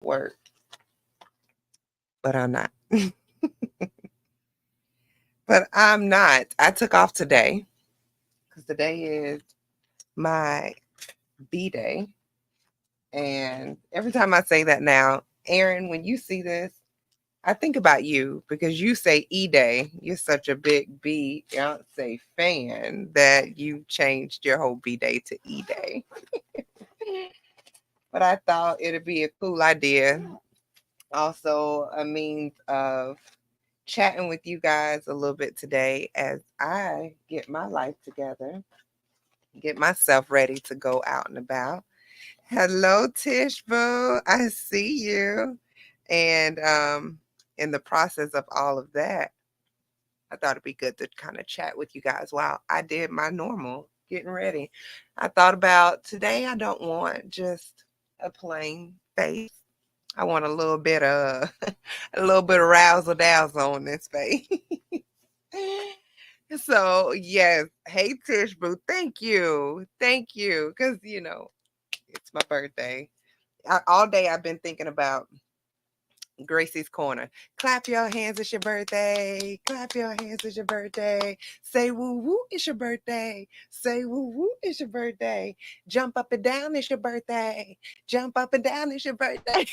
work, but I'm not. But I'm not. I took off today because today is my B day. And every time I say that now, Aaron, when you see this, I think about you because you say E Day. You're such a big Beyonce fan that you changed your whole B Day to E Day. But I thought it'd be a cool idea. Also, a means of chatting with you guys a little bit today as I get my life together, get myself ready to go out and about. Hello, Tish Boo. I see you. And in the process of all of that, I thought it'd be good to kind of chat with you guys while I did my normal getting ready. I thought about today, I don't want just a plain face. I want a little bit of a little bit of razzle dazzle on this face. So yes, hey Tish Boo, thank you, because it's my birthday. All day I've been thinking about Gracie's Corner. Clap your hands, it's your birthday. Clap your hands, it's your birthday. Say woo woo, it's your birthday. Say woo woo, it's your birthday. Jump up and down, it's your birthday. Jump up and down, it's your birthday.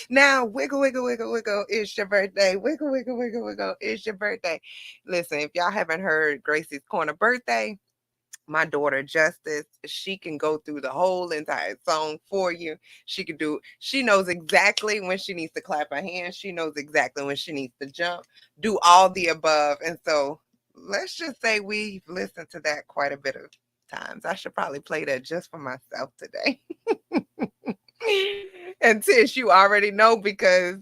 Now wiggle, wiggle, wiggle, wiggle, it's your birthday. Wiggle, wiggle, wiggle, wiggle, it's your birthday. Listen, if y'all haven't heard Gracie's Corner birthday, my daughter Justice, she can go through the whole entire song for you. She knows exactly when she needs to clap her hands. She knows exactly when she needs to jump, do all the above. And so let's just say we've listened to that quite a bit of times. I should probably play that just for myself today. And Tish, you already know because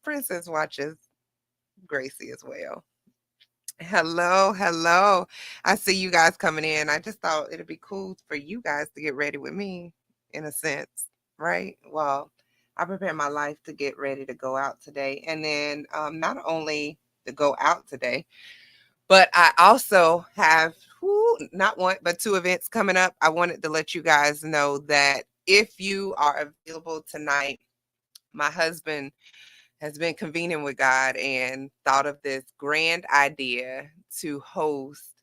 Princess watches Gracie as well. Hello, hello. I see you guys coming in. I just thought it'd be cool for you guys to get ready with me, in a sense, right? Well, I prepare my life to get ready to go out today. And then not only to go out today, but I also have not one, but two events coming up. I wanted to let you guys know that if you are available tonight, my husband has been convening with God and thought of this grand idea to host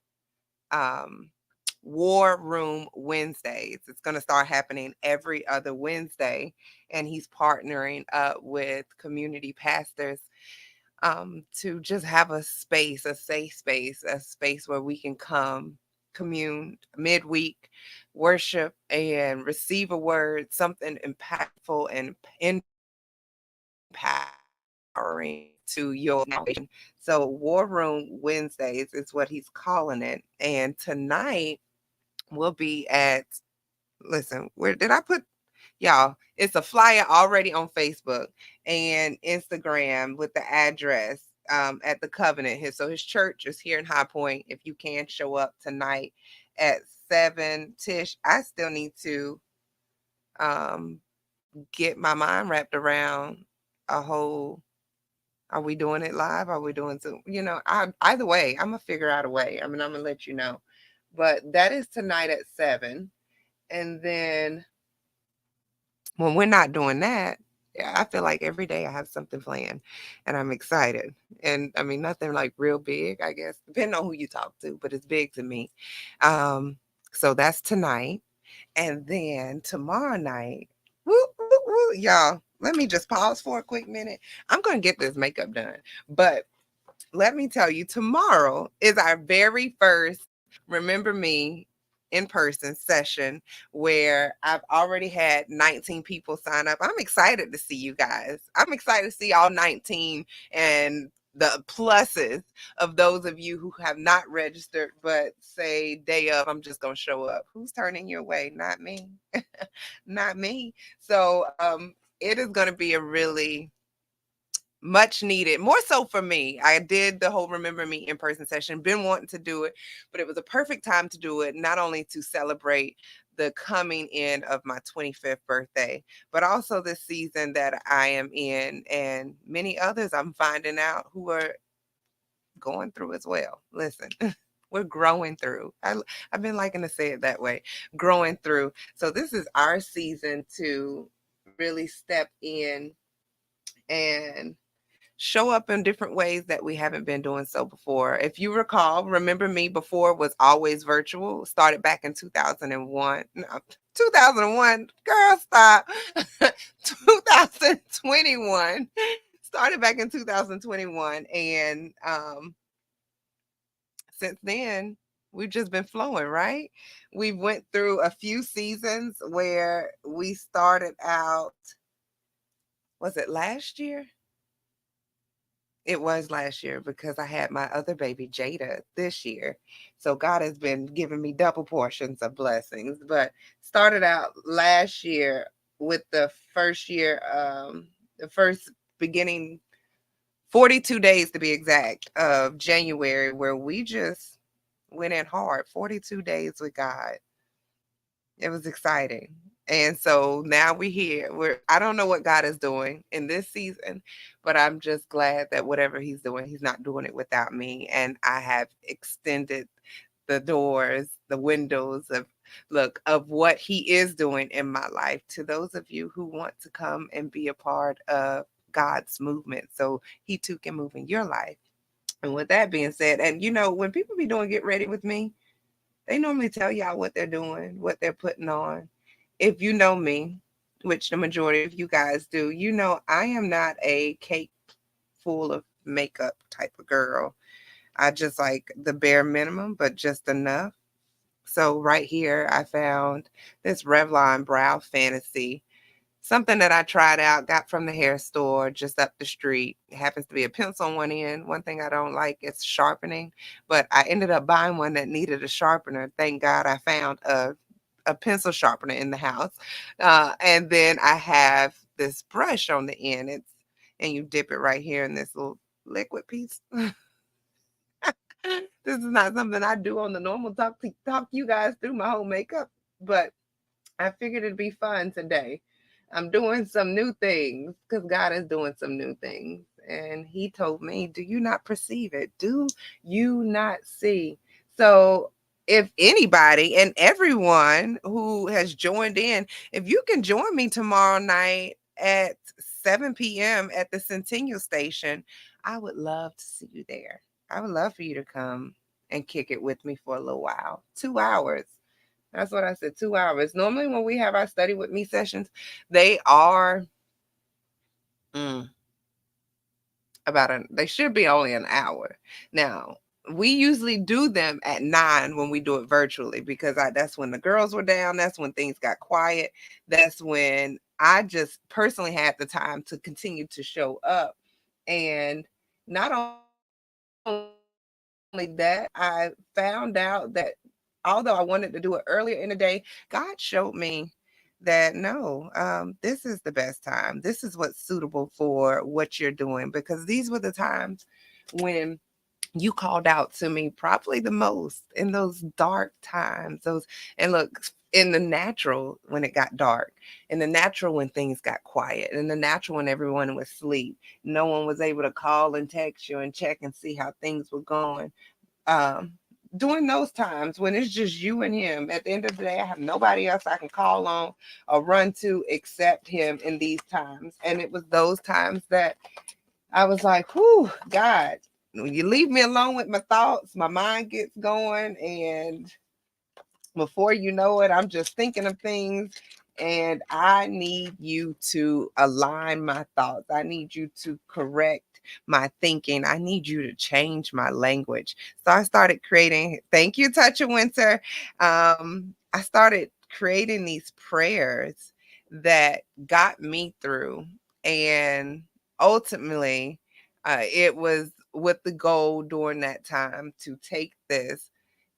um, War Room Wednesdays. It's going to start happening every other Wednesday, and he's partnering up with community pastors to just have a space, a safe space, a space where we can come commune midweek, worship, and receive a word, something impactful and empowering to your nation. So War Room Wednesdays is what he's calling it. And tonight we'll be at, listen, where did I put y'all? It's a flyer already on Facebook and Instagram with the address at the Covenant here. So his church is here in High Point. If you can show up tonight at 7. Tish, I still need to um, get my mind wrapped around a whole. Are we doing it live? Are we doing Zoom? Either way, I'm gonna figure out a way. I mean, I'm gonna let you know. But that is tonight at 7. And then when we're not doing that, yeah, I feel like every day I have something planned and I'm excited. And I mean, nothing like real big, I guess, depending on who you talk to, but it's big to me. Um, so that's tonight. And then tomorrow night, woo, woo, woo, y'all, let me just pause for a quick minute. I'm going to get this makeup done. But let me tell you, tomorrow is our very first Remember Me in person session where I've already had 19 people sign up. I'm excited to see you guys. I'm excited to see all 19 and the pluses of those of you who have not registered but say day of I'm just going to show up. Who's turning your way? Not me. Not me. So it is going to be a really much needed, more so for me. I did the whole Remember Me in person session, been wanting to do it, but it was a perfect time to do it, not only to celebrate the coming in of my 25th birthday, but also the season that I am in, and many others I'm finding out who are going through as well. Listen. We're growing through. I've been liking to say it that way, growing through. So this is our season to really step in and show up in different ways that we haven't been doing so before. If you recall, remember me before was always virtual, started back in 2001. No, 2001, girl, stop. 2021. Started back in 2021. And since then, we've just been flowing, right? We went through a few seasons where we started out, was it last year? It was last year because I had my other baby, Jada, this year. So God has been giving me double portions of blessings. But started out last year with the first year, the first beginning 42 days to be exact of January, where we just went in hard. 42 days with God. It was exciting. And so now we're here. I don't know what God is doing in this season, but I'm just glad that whatever he's doing, he's not doing it without me. And I have extended the doors, the windows of what he is doing in my life to those of you who want to come and be a part of God's movement so he too can move in your life. And with that being said, and when people be doing Get Ready with me, they normally tell y'all what they're doing, what they're putting on. If you know me, which the majority of you guys do, I am not a cake full of makeup type of girl. I just like the bare minimum, but just enough. So right here, I found this Revlon Brow Fantasy. Something that I tried out, got from the hair store just up the street. It happens to be a pencil on one end. One thing I don't like is sharpening, but I ended up buying one that needed a sharpener. Thank God I found a pencil sharpener in the house. And then I have this brush on the end. And you dip it right here in this little liquid piece. This is not something I do on the normal talk you guys through my whole makeup, but I figured it'd be fun today. I'm doing some new things because God is doing some new things. And he told me, do you not perceive it? Do you not see? So if anybody and everyone who has joined in, if you can join me tomorrow night at 7 p.m. at the Centennial Station, I would love to see you there. I would love for you to come and kick it with me for a little while. 2 hours. That's what I said, 2 hours. Normally, when we have our study with me sessions, they are mm, they should be only an hour. Now, we usually do them at 9 when we do it virtually because that's when the girls were down. That's when things got quiet. That's when I just personally had the time to continue to show up. And not only that, I found out that although I wanted to do it earlier in the day, God showed me that no, this is the best time. This is what's suitable for what you're doing because these were the times when you called out to me probably the most in those dark times. And look, in the natural when it got dark, in the natural when things got quiet, in the natural when everyone was asleep, no one was able to call and text you and check and see how things were going. um, During those times when it's just you and him, at the end of the day, I have nobody else I can call on or run to except him in these times. And it was those times that I was like, whew, God, when you leave me alone with my thoughts, my mind gets going. And before you know it, I'm just thinking of things. And I need you to align my thoughts. I need you to correct my thinking. I need you to change my language. So I started creating, thank you, Touch of Winter. I started creating these prayers that got me through. And ultimately, it was with the goal during that time to take this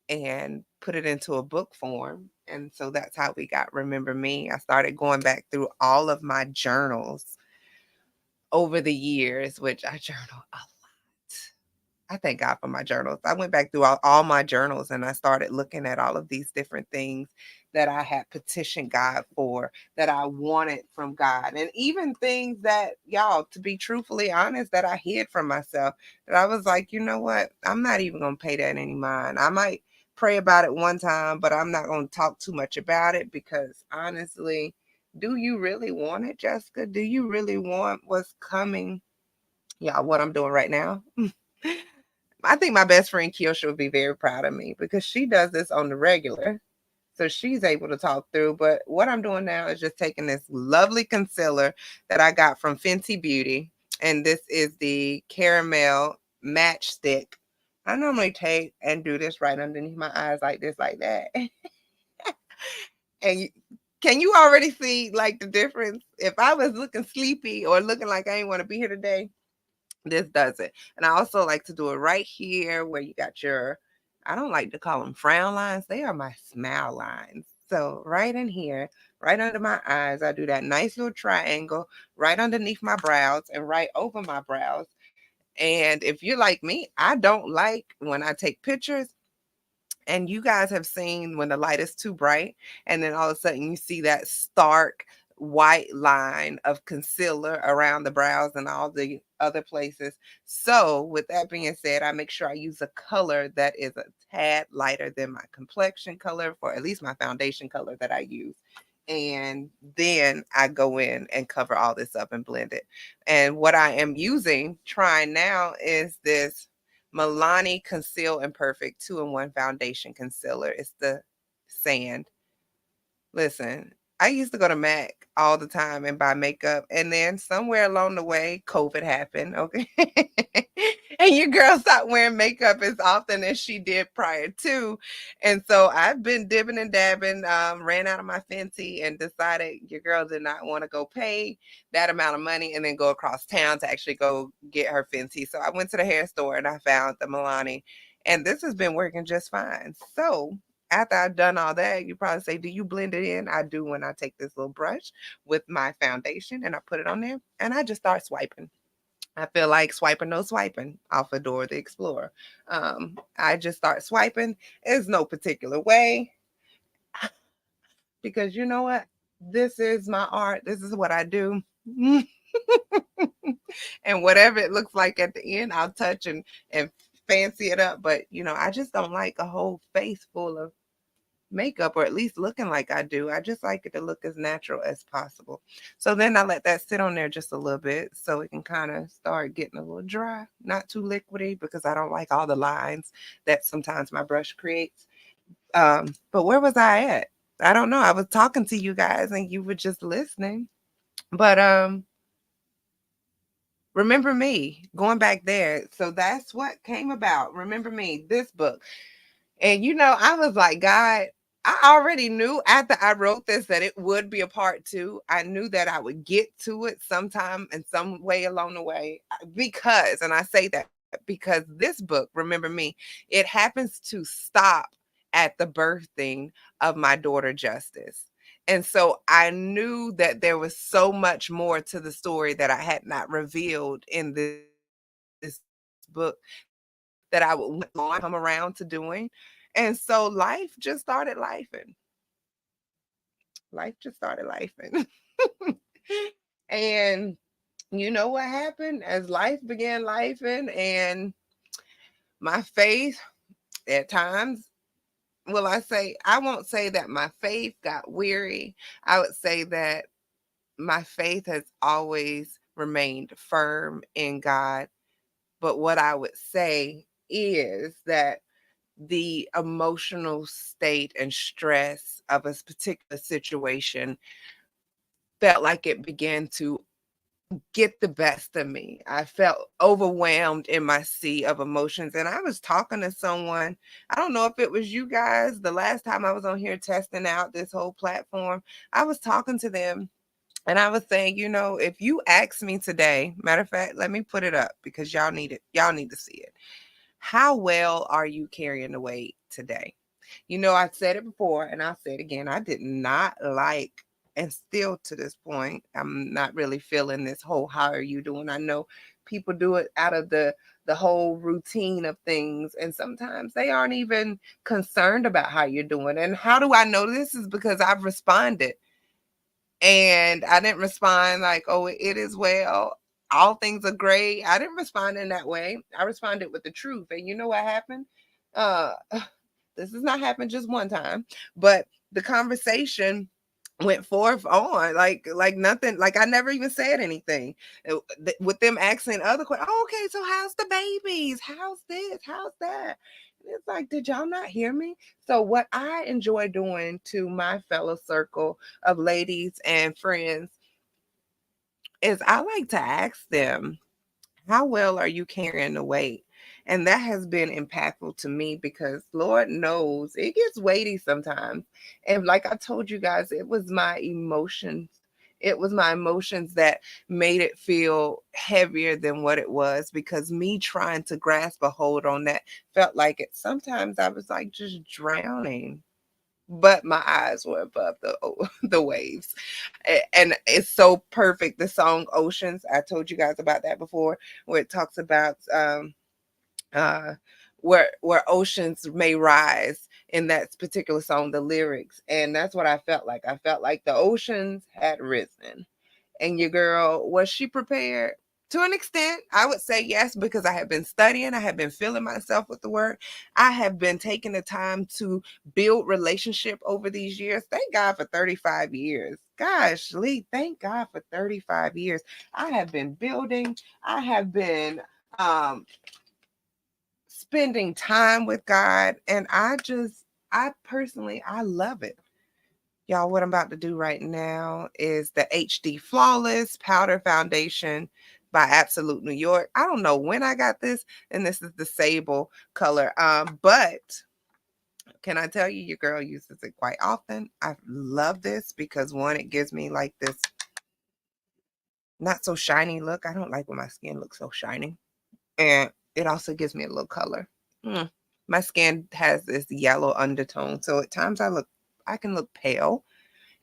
and put it into a book form. And so that's how we got Remember Me. I started going back through all of my journals over the years, which I journal a lot. I thank God for my journals. I went back through all my journals and I started looking at all of these different things that I had petitioned God for, that I wanted from God. And even things that, y'all, to be truthfully honest, that I hid from myself, that I was like, you know what? I'm not even going to pay that any mind. I might pray about it one time, but I'm not going to talk too much about it because honestly, Do you really want it, Jessica? Do you really want what's coming? Yeah, what I'm doing right now. I think my best friend Kiosha would be very proud of me because she does this on the regular. So she's able to talk through. But what I'm doing now is just taking this lovely concealer that I got from Fenty Beauty. And this is the Caramel Matchstick. I normally take and do this right underneath my eyes like this, like that. And can you already see like the difference? If I was looking sleepy or looking like I ain't want to be here today, this does it. And I also like to do it right here where you got your, I don't like to call them frown lines. They are my smile lines. So right in here, right under my eyes, I do that nice little triangle right underneath my brows and right over my brows. And if you're like me, I don't like when I take pictures and you guys have seen when the light is too bright, and then all of a sudden you see that stark white line of concealer around the brows and all the other places. So, with that being said, I make sure I use a color that is a tad lighter than my complexion color for at least my foundation color that I use. And then I go in and cover all this up and blend it. And what I am using, trying now, is this Milani Conceal and Perfect 2-in-1 Foundation Concealer. It's the sand. Listen, I used to go to MAC all the time and buy makeup, and then somewhere along the way, COVID happened, okay? And your girl stopped wearing makeup as often as she did prior to. And so I've been dibbing and dabbing, ran out of my Fenty and decided your girl did not want to go pay that amount of money and then go across town to actually go get her Fenty. So I went to the hair store and I found the Milani, and this has been working just fine. So after I've done all that, you probably say, do you blend it in? I do when I take this little brush with my foundation and I put it on there and I just start swiping. I feel like swiping, no swiping off of Dora the Explorer. I just start swiping. There's no particular way because you know what? This is my art. This is what I do. And whatever it looks like at the end, I'll touch and fancy it up. But I just don't like a whole face full of makeup, or at least looking like I do. I just like it to look as natural as possible. So then I let that sit on there just a little bit so it can kind of start getting a little dry, not too liquidy because I don't like all the lines that sometimes my brush creates. But where was I at? I don't know. I was talking to you guys and you were just listening. But remember me, going back there. So that's what came about. Remember me, this book. And I was like, God, I already knew after I wrote this that it would be a part two. I knew that I would get to it sometime in some way along the way because, and I say that because this book, remember me, it happens to stop at the birthing of my daughter, Justice. And so I knew that there was so much more to the story that I had not revealed in this book that I would come around to doing. And so life just started lifing. Life just started lifing. And you know what happened as life began lifing and my faith at times, well, I won't say that my faith got weary. I would say that my faith has always remained firm in God. But what I would say is that the emotional state and stress of a particular situation felt like it began to get the best of me. I felt overwhelmed in my sea of emotions. And I was talking to someone, I don't know if it was you guys, the last time I was on here testing out this whole platform, I was talking to them and I was saying, if you ask me today, matter of fact, let me put it up because y'all need it. Y'all need to see it. How well are you carrying the weight today? I said it before and I'll say it again. I did not like, and still to this point, I'm not really feeling this whole how are you doing? I know people do it out of the whole routine of things. And sometimes they aren't even concerned about how you're doing. And how do I know this is because I've responded. And I didn't respond like, oh, it is well. All things are great. I didn't respond in that way. I responded with the truth. And you know what happened? Uh, this has not happened just one time, but the conversation went forth on like nothing, like I never even said anything. With them asking other questions, oh, okay, so how's the babies, how's this, how's that? And it's like, did y'all not hear me? So what I enjoy doing to my fellow circle of ladies and friends is I like to ask them, how well are you carrying the weight? And that has been impactful to me because Lord knows it gets weighty sometimes. And like I told you guys, it was my emotions. It was my emotions that made it feel heavier than what it was, because me trying to grasp a hold on that felt like it. Sometimes I was like just drowning, but my eyes were above the the waves. And it's so perfect. The song Oceans, I told you guys about that before, where it talks about uh where oceans may rise, in that particular song, the lyrics. And that's what I felt like. I felt like the oceans had risen. And your girl, was she prepared? To an extent, I would say yes, because I have been studying, I have been filling myself with the word. I have been taking the time to build relationship over these years. Thank God for 35 years. Gosh, Lee, thank God for 35 years. I have been building, I have been um spending time with God, and I personally, I love it. Y'all, what I'm about to do right now is the HD Flawless Powder Foundation by Absolute New York. I don't know when I got this, and this is the sable color. But can I tell you, your girl uses it quite often. I love this because one, it gives me like this not so shiny look. I don't like when my skin looks so shiny. And it also gives me a little color. Mm. My skin has this yellow undertone, so at times I can look pale,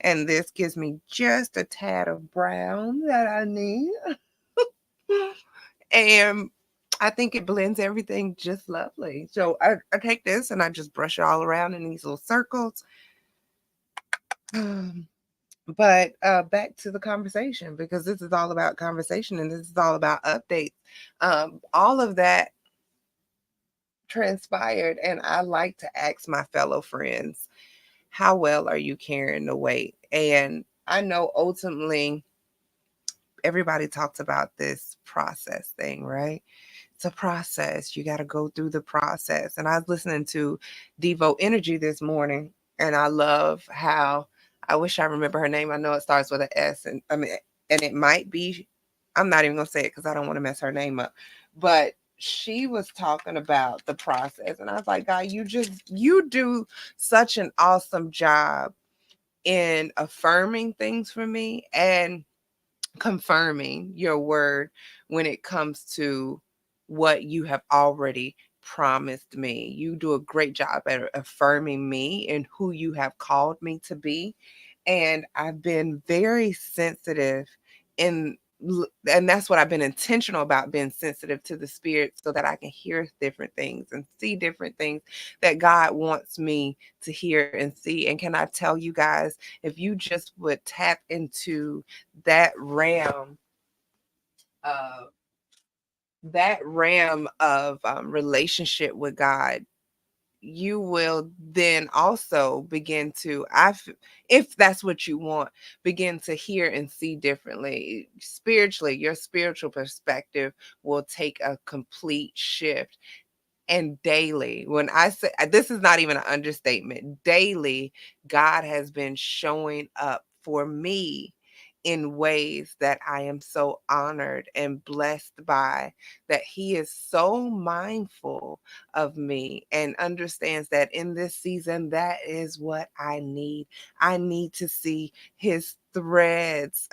and this gives me just a tad of brown that I need. And I think it blends everything just lovely. So I take this and I just brush it all around in these little circles. Um, but back to the conversation, because this is all about conversation and this is all about updates. All of that transpired, and I like to ask my fellow friends, how well are you carrying the weight? And I know ultimately everybody talks about this process thing, right? It's a process. You got to go through the process. And I was listening to Devo Energy this morning, and I love how, I wish I remember her name. I know it starts with an S, and I mean, and it might be, I'm not even gonna say it because I don't want to mess her name up. But she was talking about the process, and I was like, God, you do such an awesome job in affirming things for me and confirming your word when it comes to what you have already promised me. You do a great job at affirming me and who you have called me to be. And I've been very sensitive in and that's what I've been intentional about, being sensitive to the spirit so that I can hear different things and see different things that God wants me to hear and see. And can I tell you guys, if you just would tap into that ram uh relationship with God, you will then also begin to, if that's what you want, begin to hear and see differently. Spiritually, your spiritual perspective will take a complete shift. And daily, when I say, this is not even an understatement, daily, God has been showing up for me in ways that I am so honored and blessed by, that He is so mindful of me and understands that in this season, that is what I need. I need to see His threads,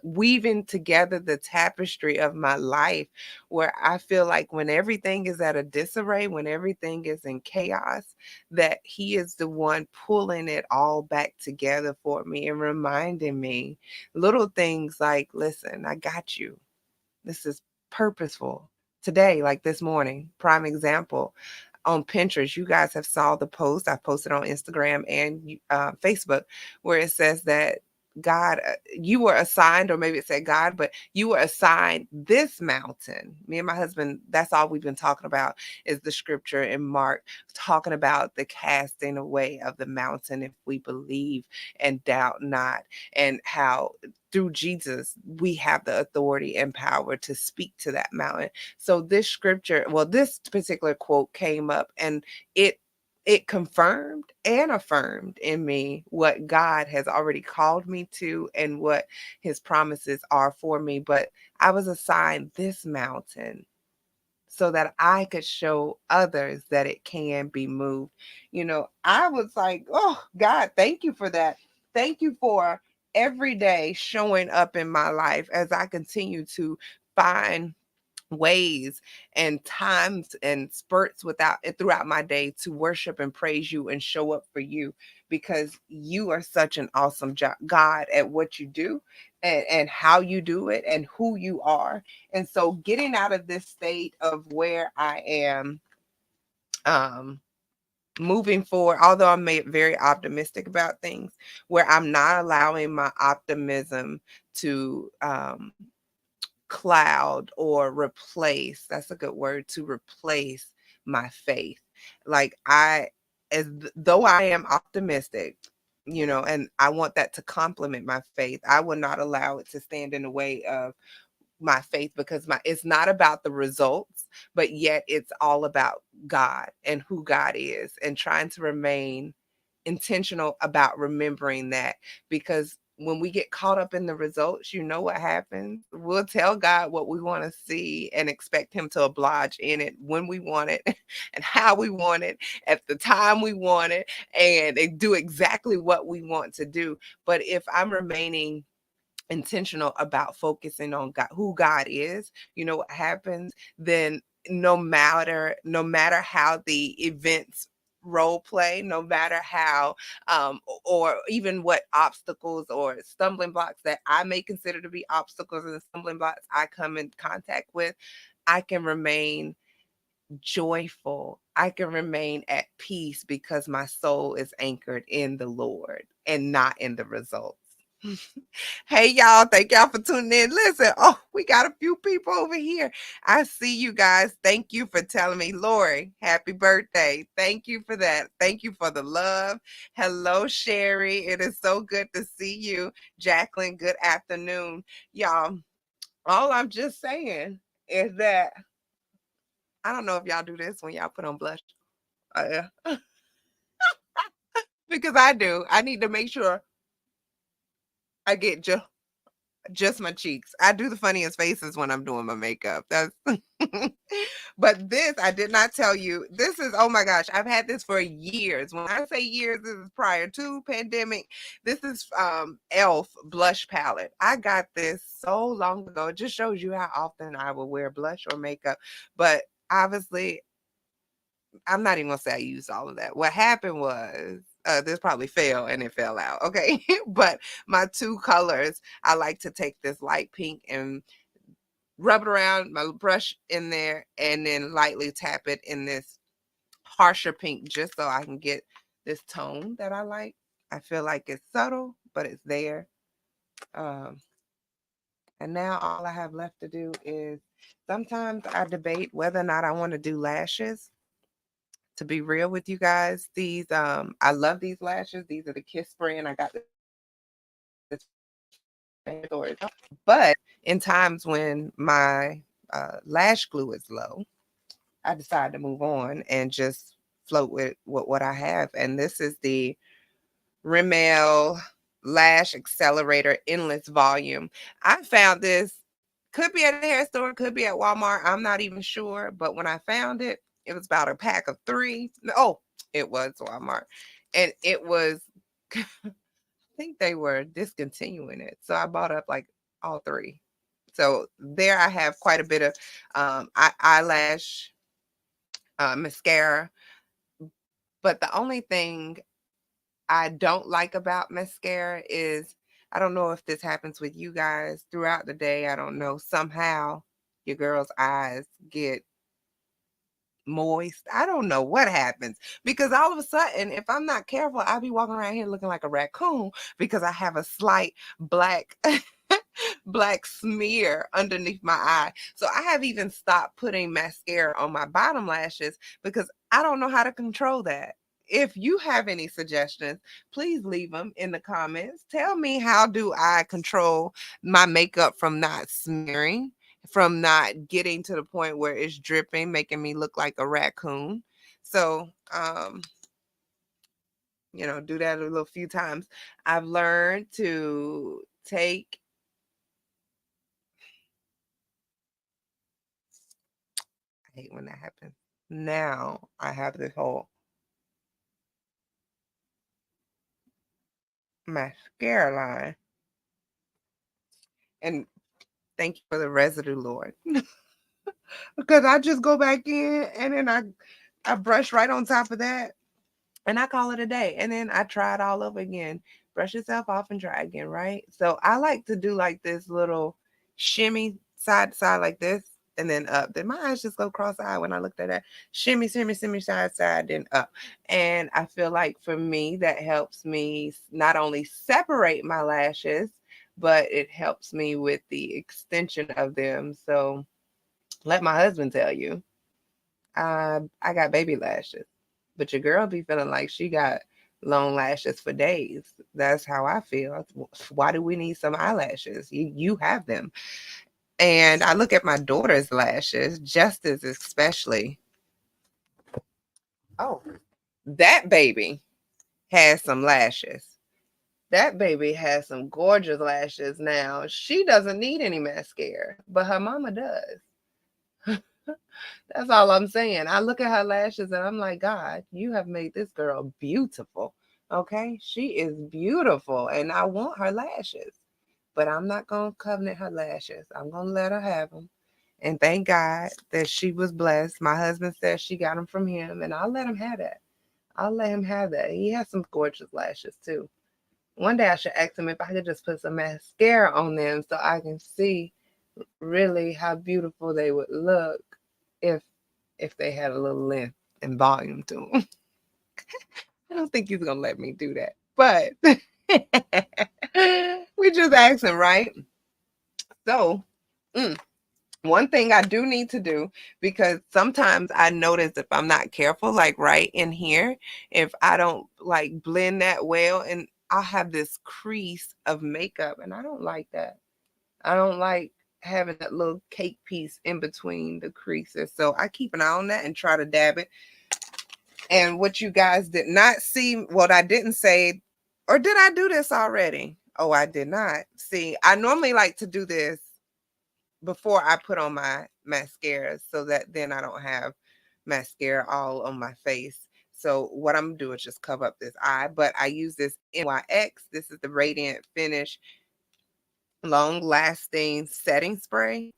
weaving together the tapestry of my life, where I feel like when everything is at a disarray, when everything is in chaos, that He is the one pulling it all back together for me and reminding me little things like, listen, I got you. This is purposeful. Today, like this morning, prime example, on Pinterest, you guys have saw the post I posted on Instagram and Facebook, where it says that God, you were assigned, or maybe it said God, but you were assigned this mountain. Me and my husband, that's all we've been talking about is the scripture in Mark, talking about the casting away of the mountain if we believe and doubt not, and how through Jesus we have the authority and power to speak to that mountain. So this scripture, well, this particular quote came up, and it it confirmed and affirmed in me what God has already called me to and what his promises are for me. But I was assigned this mountain so that I could show others that it can be moved. I was like, oh, God, thank you for that. Thank you for every day showing up in my life as I continue to find ways and times and spurts without throughout my day to worship and praise you and show up for you, because you are such an awesome God at what you do, and how you do it and who you are. And so getting out of this state of where I am, um moving forward, although I'm very optimistic about things, where I'm not allowing my optimism to cloud or replace, that's a good word, to replace my faith. Like though I am optimistic, and I want that to complement my faith, I will not allow it to stand in the way of my faith, because my it's not about the results, but yet it's all about God and who God is, and trying to remain intentional about remembering that. Because when we get caught up in the results, you know what happens? We'll tell God what we want to see and expect him to oblige in it when we want it and how we want it at the time we want it, and do exactly what we want to do. But if I'm remaining intentional about focusing on God, who God is, you know what happens? Then no matter how the events role play, no matter how or even what obstacles or stumbling blocks that I may consider to be obstacles and stumbling blocks I come in contact with, I can remain joyful. I can remain at peace because my soul is anchored in the Lord and not in the results. Hey, y'all. Thank y'all for tuning in. Listen, oh, we got a few people over here. I see you guys. Thank you for telling me. Lori, happy birthday. Thank you for that. Thank you for the love. Hello, Sherry. It is so good to see you. Jacqueline, good afternoon. Y'all, all I'm just saying is that I don't know if y'all do this when y'all put on blush. Because I do. I need to make sure I get just my cheeks. I do the funniest faces when I'm doing my makeup. That's But this, I did not tell you. This is, oh my gosh, I've had this for years. When I say years, this is prior to pandemic. This is Elf blush palette. I got this so long ago. It just shows you how often I will wear blush or makeup. But obviously, I'm not even gonna say I used all of that. What happened was this probably fell and it fell out. Okay. But my two colors, I like to take this light pink and rub it around my brush in there, and then lightly tap it in this harsher pink, just so I can get this tone that I like. I feel like it's subtle, but it's there. Um, and now all I have left to do is, sometimes I debate whether or not I want to do lashes. To be real with you guys, these I love these lashes. These are the Kiss brand. I got this but in times when my lash glue is low, I decide to move on and just float with what I have. And this is the Rimmel Lash Accelerator Endless Volume. I found this, could be at a hair store, could be at Walmart. I'm not even sure. But when I found it, it was about a pack of 3. Oh, it was Walmart. And it was, I think they were discontinuing it. So I bought up like all 3. So there I have quite a bit of eyelash mascara. But the only thing I don't like about mascara is, I don't know if this happens with you guys throughout the day. I don't know. Somehow your girl's eyes get moist. I don't know what happens because all of a sudden, if I'm not careful, I'll be walking around here looking like a raccoon because I have a slight black black smear underneath my eye. So I have even stopped putting mascara on my bottom lashes because I don't know how to control that. If you have any suggestions, please leave them in the comments. Tell me, how do I control my makeup from not smearing, from not getting to the point where it's dripping, making me look like a raccoon. So, do that a little few times. I've learned to take, I hate when that happens. Now I have this whole mascara line, and thank you for the residue, Lord. Because I just go back in and then I brush right on top of that and I call it a day. And then I try it all over again. Brush yourself off and try again, right? So I like to do like this little shimmy side to side like this and then up. Then my eyes just go cross-eyed when I looked at that. Shimmy, shimmy, shimmy, side, side, then up. And I feel like for me, that helps me not only separate my lashes, but it helps me with the extension of them. So let my husband tell you, I got baby lashes, but your girl be feeling like she got long lashes for days. That's how I feel. Why do we need some eyelashes? You have them. And I look at my daughter's lashes, just as especially. Oh, that baby has some lashes. That baby has some gorgeous lashes now. She doesn't need any mascara, but her mama does. That's all I'm saying. I look at her lashes and I'm like, God, you have made this girl beautiful. Okay. She is beautiful and I want her lashes, but I'm not going to covenant her lashes. I'm going to let her have them. And thank God that she was blessed. My husband says she got them from him and I'll let him have that. I'll let him have that. He has some gorgeous lashes too. One day I should ask him if I could just put some mascara on them so I can see really how beautiful they would look if they had a little length and volume to them. I don't think he's gonna let me do that, but we just asked him, right? So, one thing I do need to do, because sometimes I notice if I'm not careful, like right in here, if I don't like blend that well, and I'll have this crease of makeup, and I don't like that. I don't like having that little cake piece in between the creases. So I keep an eye on that and try to dab it. And what you guys did not see, what I didn't say, or did I do this already? Oh, I did not. See, I normally like to do this before I put on my mascara so that then I don't have mascara all on my face. So what I'm gonna do is just cover up this eye, but I use this NYX. This is the Radiant Finish Long Lasting Setting Spray.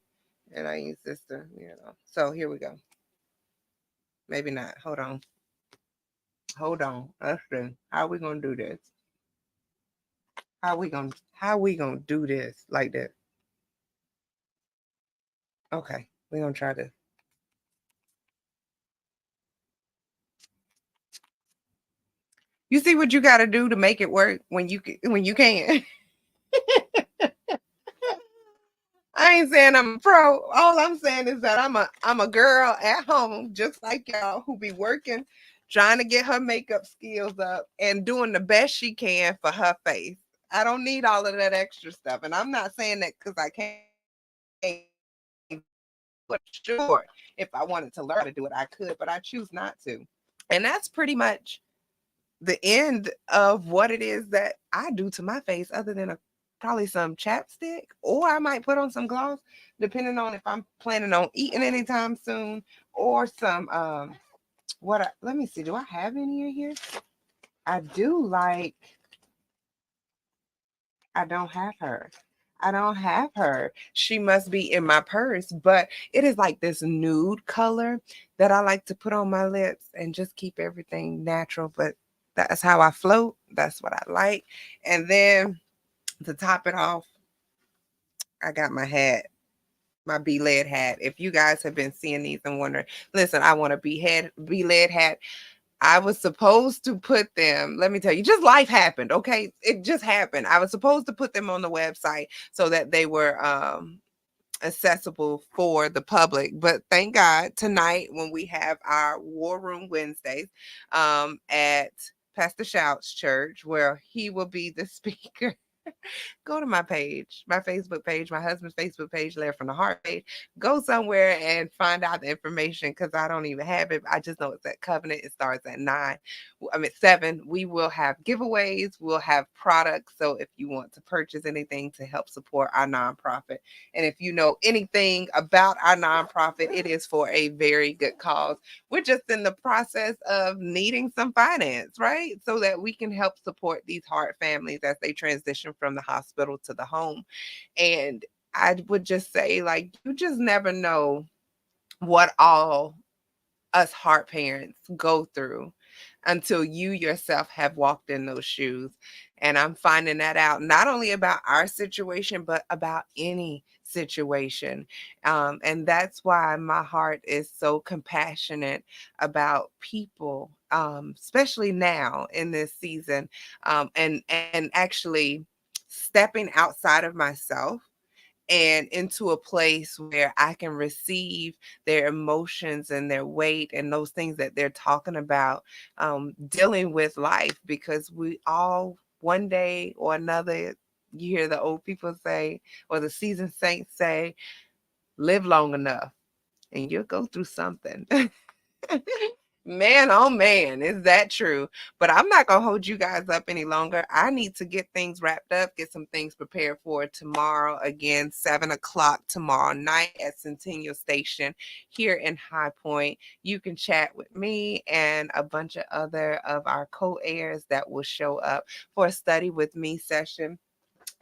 And I use this to, So here we go. Maybe not. Hold on. Hold on. Let's see. How are we gonna do this? How we gonna do this like this? Okay, we're gonna try this. You see what you gotta do to make it work when you can. I ain't saying I'm a pro. All I'm saying is that I'm a girl at home, just like y'all, who be working, trying to get her makeup skills up and doing the best she can for her face. I don't need all of that extra stuff. And I'm not saying that because I can't, but sure, if I wanted to learn how to do it, I could, but I choose not to. And that's pretty much the end of what it is that I do to my face, other than probably some chapstick, or I might put on some gloss, depending on if I'm planning on eating anytime soon, or some let me see, do I have any in here? I do like, I don't have her. I don't have her. She must be in my purse, but it is like this nude color that I like to put on my lips and just keep everything natural. But that's how I float. That's what I like. And then to top it off, I got my hat, my Be Led hat. If you guys have been seeing these and wondering, listen, I want a Be Led hat. I was supposed to put them, let me tell you, just life happened, okay? It just happened. I was supposed to put them on the website so that they were accessible for the public. But thank God tonight when we have our War Room Wednesdays at Pastor Shout's church, where he will be the speaker. Go to my page, my Facebook page, my husband's Facebook page, Led from the Heart page. Go somewhere and find out the information because I don't even have it. I just know it's at Covenant. It starts at 9. I mean 7. We will have giveaways. We'll have products. So if you want to purchase anything to help support our nonprofit, and if you know anything about our nonprofit, it is for a very good cause. We're just in the process of needing some finance, right? So that we can help support these heart families as they transition from the hospital to the home. And I would just say, like, you just never know what all us heart parents go through until you yourself have walked in those shoes. And I'm finding that out not only about our situation, but about any situation. And that's why my heart is so compassionate about people, especially now in this season, and actually stepping outside of myself and into a place where I can receive their emotions and their weight and those things that they're talking about, dealing with life, because we all, one day or another, you hear the old people say, or the seasoned saints say, live long enough and you'll go through something. Man, oh man, is that true? But I'm not gonna hold you guys up any longer. I need to get things wrapped up, get some things prepared for tomorrow. Again, 7 o'clock tomorrow night at Centennial Station here in High Point. You can chat with me and a bunch of other of our co-airs that will show up for a study with me session.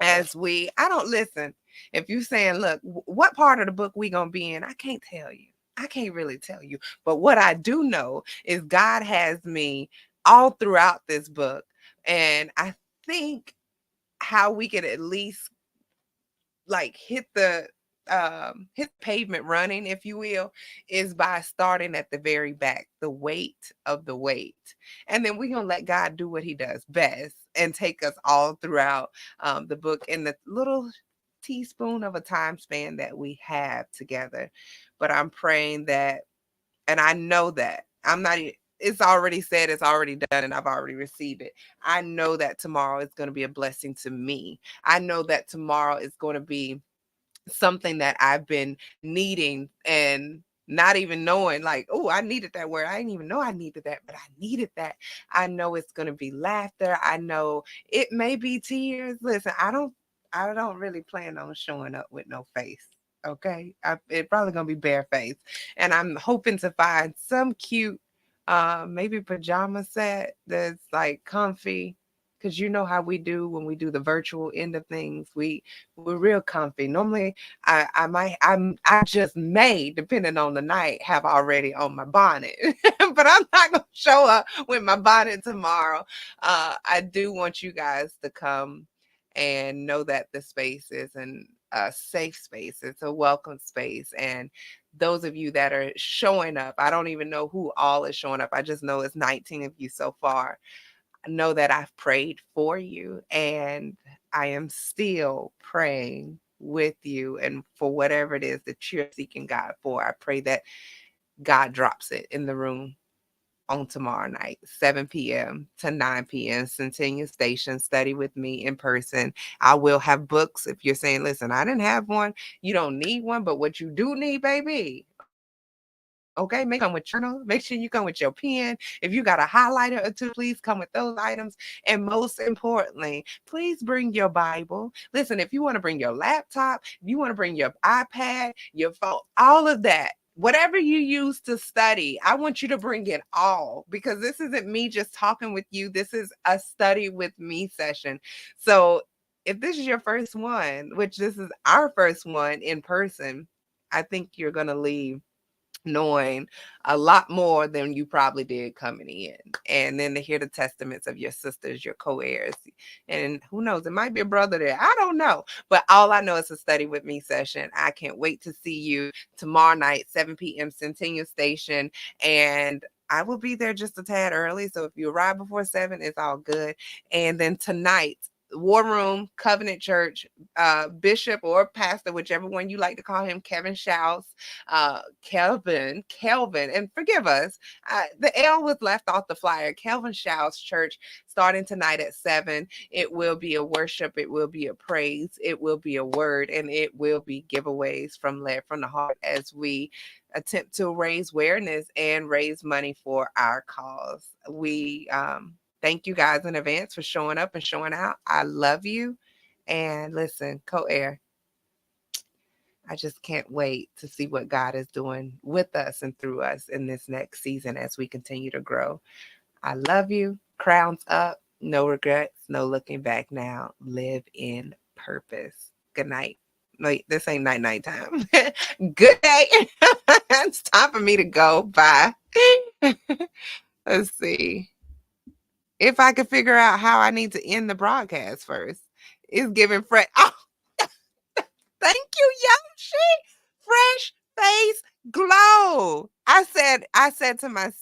As we, I don't listen. If you saying, look, what part of the book we gonna be in? I can't tell you. I can't really tell you. But what I do know is God has me all throughout this book. And I think how we could at least like hit pavement running, if you will, is by starting at the very back, the weight of the weight. And then we're gonna let God do what he does best and take us all throughout the book in the little teaspoon of a time span that we have together. But I'm praying that, and I know that I'm not it's already said, it's already done, and I've already received it. I know that tomorrow is going to be a blessing to me. I know that tomorrow is going to be something that I've been needing and not even knowing, like, oh, I needed that word. I didn't even know I needed that, but I needed that. I know it's going to be laughter. I know it may be tears. Listen, I don't really plan on showing up with no face. Okay. It probably going to be bare face. And I'm hoping to find some cute, maybe pajama set that's like comfy, because you know how we do when we do the virtual end of things. We're real comfy. Normally, I just may, depending on the night, have already on my bonnet, but I'm not gonna show up with my bonnet tomorrow. I do want you guys to come and know that the space is a safe space. It's a welcome space, and those of you that are showing up, I don't even know who all is showing up. I just know it's 19 of you so far. Know that I've prayed for you and I am still praying with you, and for whatever it is that you're seeking God for. I pray that God drops it in the room on tomorrow night, 7 p.m. to 9 p.m. Centennial Station. Study with me in person. I will have books. If you're saying, listen, I didn't have one, you don't need one, but what you do need, baby, okay, make sure you come with journal. Make sure you come with your pen. If you got a highlighter or two, please come with those items. And most importantly, please bring your Bible. Listen, if you want to bring your laptop, if you want to bring your iPad, your phone, all of that, whatever you use to study, I want you to bring it all, because this isn't me just talking with you. This is a study with me session. So if this is your first one, which this is our first one in person, I think you're going to leave knowing a lot more than you probably did coming in. And then to hear the testaments of your sisters, your co-heirs, and who knows, it might be a brother there. I don't know. But all I know is a study with me session. I can't wait to see you tomorrow night, 7 p.m. Centennial Station. And I will be there just a tad early. So if you arrive before 7, it's all good. And then tonight, War Room, Covenant Church, Bishop or Pastor, whichever one you like to call him, Kevin Shouse, Kelvin, and forgive us, the L was left off the flyer. Kelvin Shouse Church starting tonight at 7. It will be a worship, it will be a praise, it will be a word, and it will be giveaways from led from the heart as we attempt to raise awareness and raise money for our cause. We thank you guys in advance for showing up and showing out. I love you. And listen, co-air, I just can't wait to see what God is doing with us and through us in this next season as we continue to grow. I love you. Crowns up. No regrets. No looking back now. Live in purpose. Good night. Wait, this ain't night time. Good day. It's time for me to go. Bye. Let's see. If I could figure out how I need to end the broadcast first. It's giving fresh. Oh, thank you, Yoshi. Fresh face glow. I said to myself,